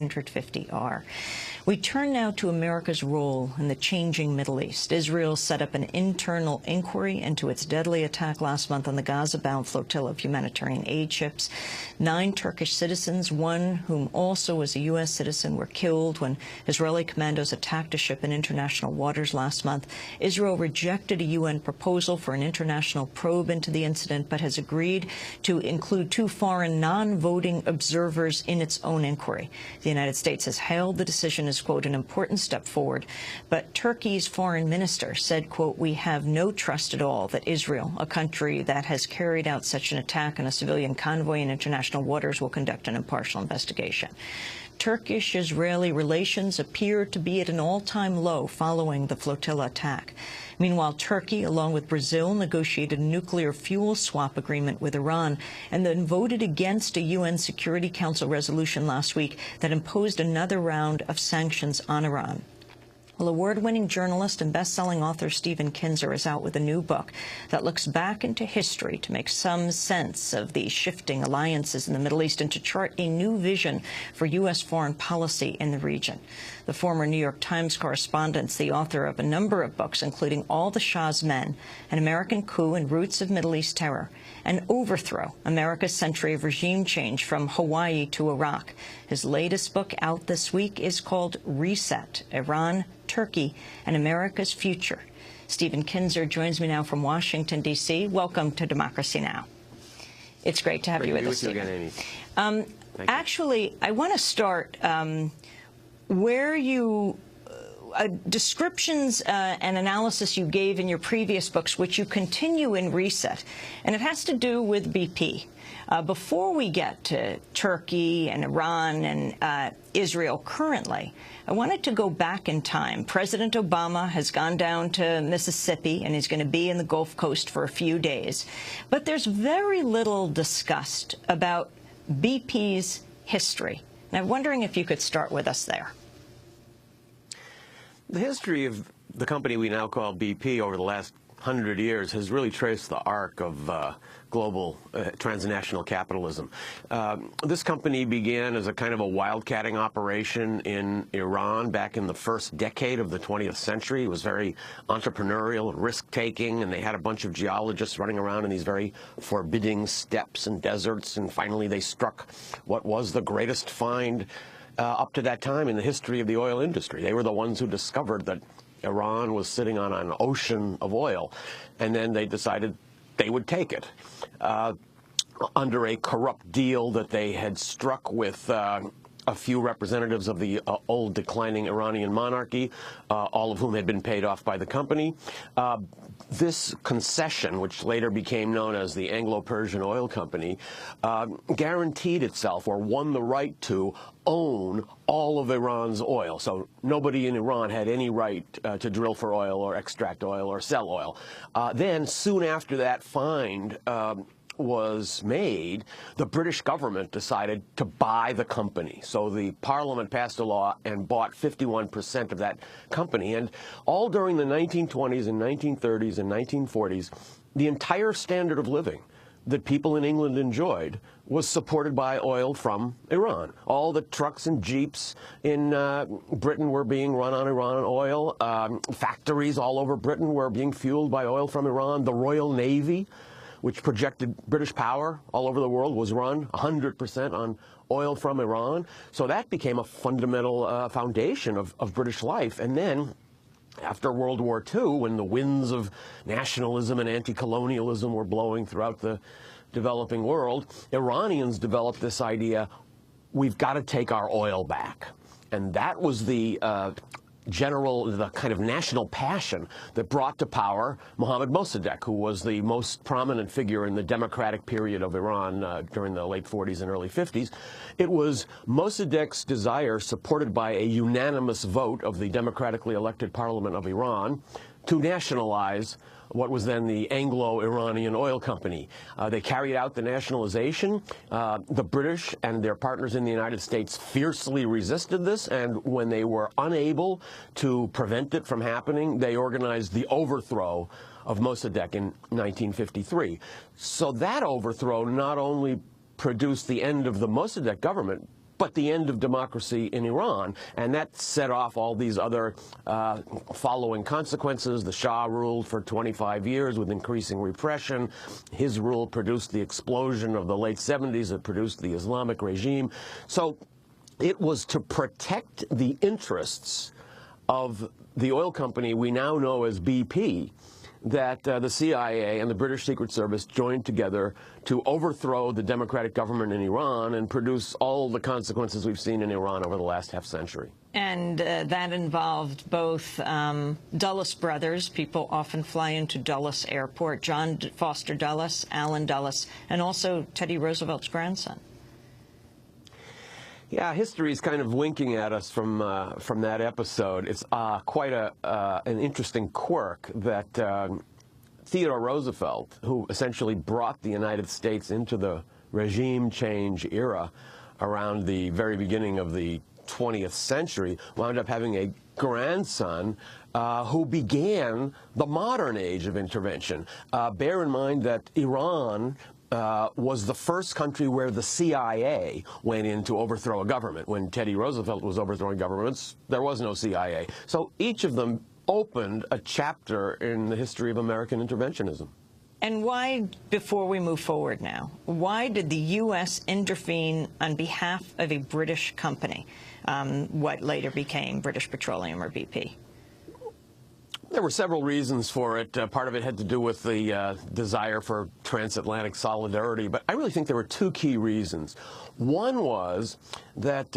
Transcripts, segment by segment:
150R. We turn now to America's role in the changing Middle East. Israel set up an internal inquiry into its deadly attack last month on the Gaza-bound flotilla of humanitarian aid ships. 9 Turkish citizens, one whom also was a U.S. citizen, were killed when Israeli commandos attacked a ship in international waters last month. Israel rejected a UN proposal for an international probe into the incident, but has agreed to include 2 foreign non-voting observers in its own inquiry. The United States has hailed the decision as, quote, an important step forward, but Turkey's foreign minister said, quote, we have no trust at all that Israel, a country that has carried out such an attack on a civilian convoy in international waters, will conduct an impartial investigation. Turkish-Israeli relations appear to be at an all-time low following the flotilla attack. Meanwhile, Turkey, along with Brazil, negotiated a nuclear fuel swap agreement with Iran and then voted against a UN Security Council resolution last week that imposed another round of sanctions on Iran. Well, award-winning journalist and best-selling author Stephen Kinzer is out with a new book that looks back into history to make some sense of the shifting alliances in the Middle East and to chart a new vision for U.S. foreign policy in the region. The former New York Times correspondent is the author of a number of books, including All the Shah's Men, An American Coup and Roots of Middle East Terror, and Overthrow, America's Century of Regime Change from Hawaii to Iraq. His latest book out this week is called Reset, Iran, Turkey, and America's Future. Stephen Kinzer joins me now from Washington, D.C. Welcome to Democracy Now! It's great to have you with us, Stephen. Actually, I want to start where you descriptions and analysis you gave in your previous books, which you continue in Reset, and it has to do with BP. Before we get to Turkey and Iran and Israel currently, I wanted to go back in time. President Obama has gone down to Mississippi and he's going to be in the Gulf Coast for a few days. But there's very little discussed about BP's history. And I'm wondering if you could start with us there. The history of the company we now call BP over the last 100 years has really traced the arc of global transnational capitalism. This company began as a kind of a wildcatting operation in Iran back in the first decade of the 20th century. It was very entrepreneurial, risk-taking, and they had a bunch of geologists running around in these very forbidding steppes and deserts, and finally they struck what was the greatest find up to that time in the history of the oil industry. They were the ones who discovered that Iran was sitting on an ocean of oil, and then they decided they would take it under a corrupt deal that they had struck with a few representatives of the old declining Iranian monarchy, all of whom had been paid off by the company. This concession, which later became known as the Anglo-Persian Oil Company, guaranteed itself or won the right to own all of Iran's oil. So nobody in Iran had any right to drill for oil or extract oil or sell oil. Then, soon after that find was made, the British government decided to buy the company. So the Parliament passed a law and bought 51% of that company. And all during the 1920s and 1930s and 1940s, the entire standard of living that people in England enjoyed was supported by oil from Iran. All the trucks and jeeps in Britain were being run on Iran oil. Factories all over Britain were being fueled by oil from Iran. The Royal Navy, which projected British power all over the world, was run 100% on oil from Iran. So that became a fundamental foundation of British life. And then, after World War II, when the winds of nationalism and anti-colonialism were blowing throughout the developing world, Iranians developed this idea, we've got to take our oil back. And that was the kind of national passion that brought to power Mohammed Mossadegh, who was the most prominent figure in the democratic period of Iran during the late 40s and early 50s. It was Mossadegh's desire, supported by a unanimous vote of the democratically elected parliament of Iran, to nationalize what was then the Anglo Iranian Oil Company. They carried out the nationalization. The British and their partners in the United States fiercely resisted this, and when they were unable to prevent it from happening, they organized the overthrow of Mossadegh in 1953. So that overthrow not only produced the end of the Mossadegh government, but the end of democracy in Iran. And that set off all these other following consequences. The Shah ruled for 25 years with increasing repression. His rule produced the explosion of the late 70s. It produced the Islamic regime. So it was to protect the interests of the oil company we now know as BP that the CIA and the British Secret Service joined together to overthrow the democratic government in Iran and produce all the consequences we've seen in Iran over the last half-century. And that involved both Dulles brothers. People often fly into Dulles Airport. John Foster Dulles, Allen Dulles, and also Teddy Roosevelt's grandson. Yeah, history is kind of winking at us from that episode. It's quite an interesting quirk that Theodore Roosevelt, who essentially brought the United States into the regime change era around the very beginning of the 20th century, wound up having a grandson who began the modern age of intervention. Bear in mind that Iran was the first country where the CIA went in to overthrow a government. When Teddy Roosevelt was overthrowing governments, there was no CIA. So each of them opened a chapter in the history of American interventionism. And why, before we move forward now, why did the U.S. intervene on behalf of a British company, what later became British Petroleum, or BP? There were several reasons for it. Part of it had to do with the desire for transatlantic solidarity, but I really think there were two key reasons. One was that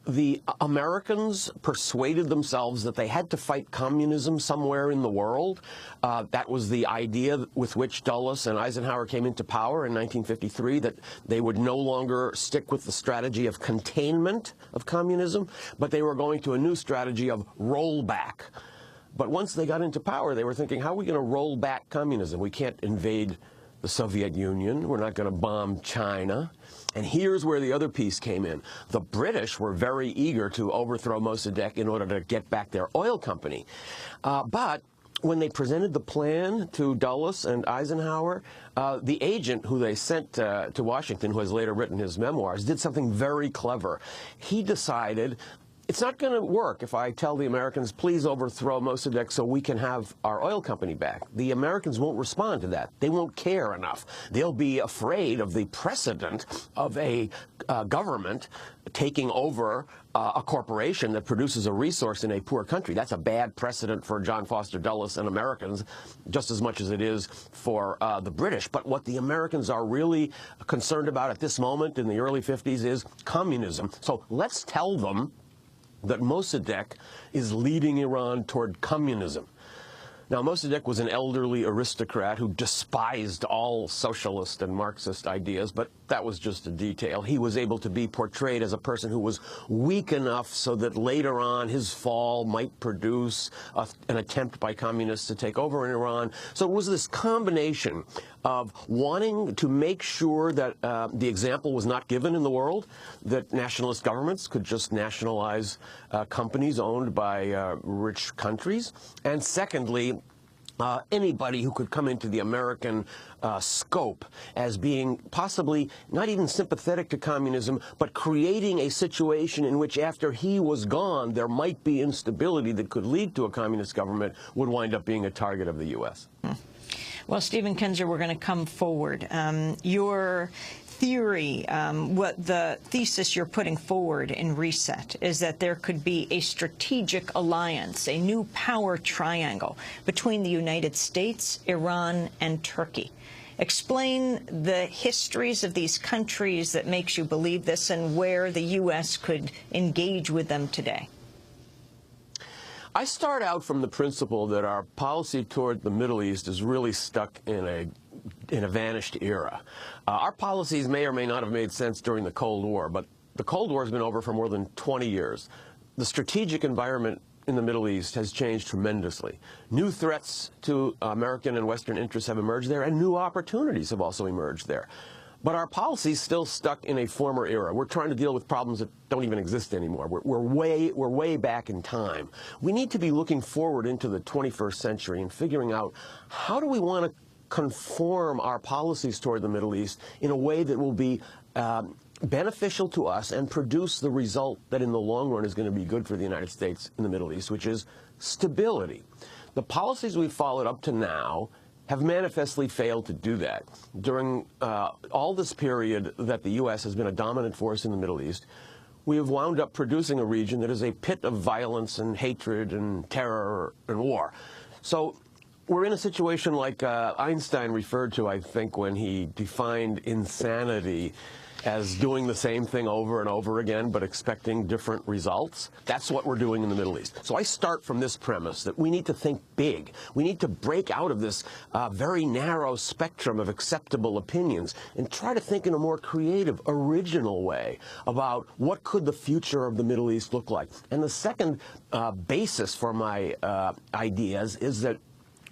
the Americans persuaded themselves that they had to fight communism somewhere in the world. That was the idea with which Dulles and Eisenhower came into power in 1953, that they would no longer stick with the strategy of containment of communism, but they were going to a new strategy of rollback. But once they got into power, they were thinking, how are we going to roll back communism? We can't invade the Soviet Union. We're not going to bomb China. And here's where the other piece came in. The British were very eager to overthrow Mossadegh in order to get back their oil company. But when they presented the plan to Dulles and Eisenhower, the agent who they sent to Washington, who has later written his memoirs, did something very clever. He decided, it's not going to work if I tell the Americans, please overthrow Mossadegh so we can have our oil company back. The Americans won't respond to that. They won't care enough. They'll be afraid of the precedent of a government taking over a corporation that produces a resource in a poor country. That's a bad precedent for John Foster Dulles and Americans, just as much as it is for the British. But what the Americans are really concerned about at this moment in the early 50s is communism. So let's tell them that Mossadegh is leading Iran toward communism. Now, Mossadegh was an elderly aristocrat who despised all socialist and Marxist ideas, but that was just a detail. He was able to be portrayed as a person who was weak enough so that later on his fall might produce an attempt by communists to take over in Iran. So it was this combination of wanting to make sure that the example was not given in the world, that nationalist governments could just nationalize companies owned by rich countries, and secondly, anybody who could come into the American scope as being possibly not even sympathetic to communism, but creating a situation in which after he was gone, there might be instability that could lead to a communist government, would wind up being a target of the U.S. Well, Stephen Kinzer, we're going to come forward. Your theory, what the thesis you're putting forward in Reset is that there could be a strategic alliance, a new power triangle between the United States, Iran, and Turkey. Explain the histories of these countries that makes you believe this and where the U.S. could engage with them today. I start out from the principle that our policy toward the Middle East is really stuck in a vanished era. Our policies may or may not have made sense during the Cold War, but the Cold War has been over for more than 20 years. The strategic environment in the Middle East has changed tremendously. New threats to American and Western interests have emerged there, and new opportunities have also emerged there. But our policy is still stuck in a former era. We're trying to deal with problems that don't even exist anymore. We're way back in time. We need to be looking forward into the 21st century and figuring out, how do we want to conform our policies toward the Middle East in a way that will be beneficial to us and produce the result that in the long run is going to be good for the United States in the Middle East, which is stability. The policies we've followed up to now have manifestly failed to do that. During all this period that the U.S. has been a dominant force in the Middle East, we have wound up producing a region that is a pit of violence and hatred and terror and war. So we're in a situation like Einstein referred to, I think, when he defined insanity as doing the same thing over and over again but expecting different results. That's what we're doing in the Middle East. So I start from this premise that we need to think big. We need to break out of this very narrow spectrum of acceptable opinions and try to think in a more creative, original way about what could the future of the Middle East look like. And the second basis for my ideas is that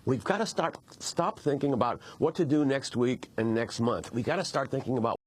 we've got to stop thinking about what to do next week and next month. We've got to start thinking about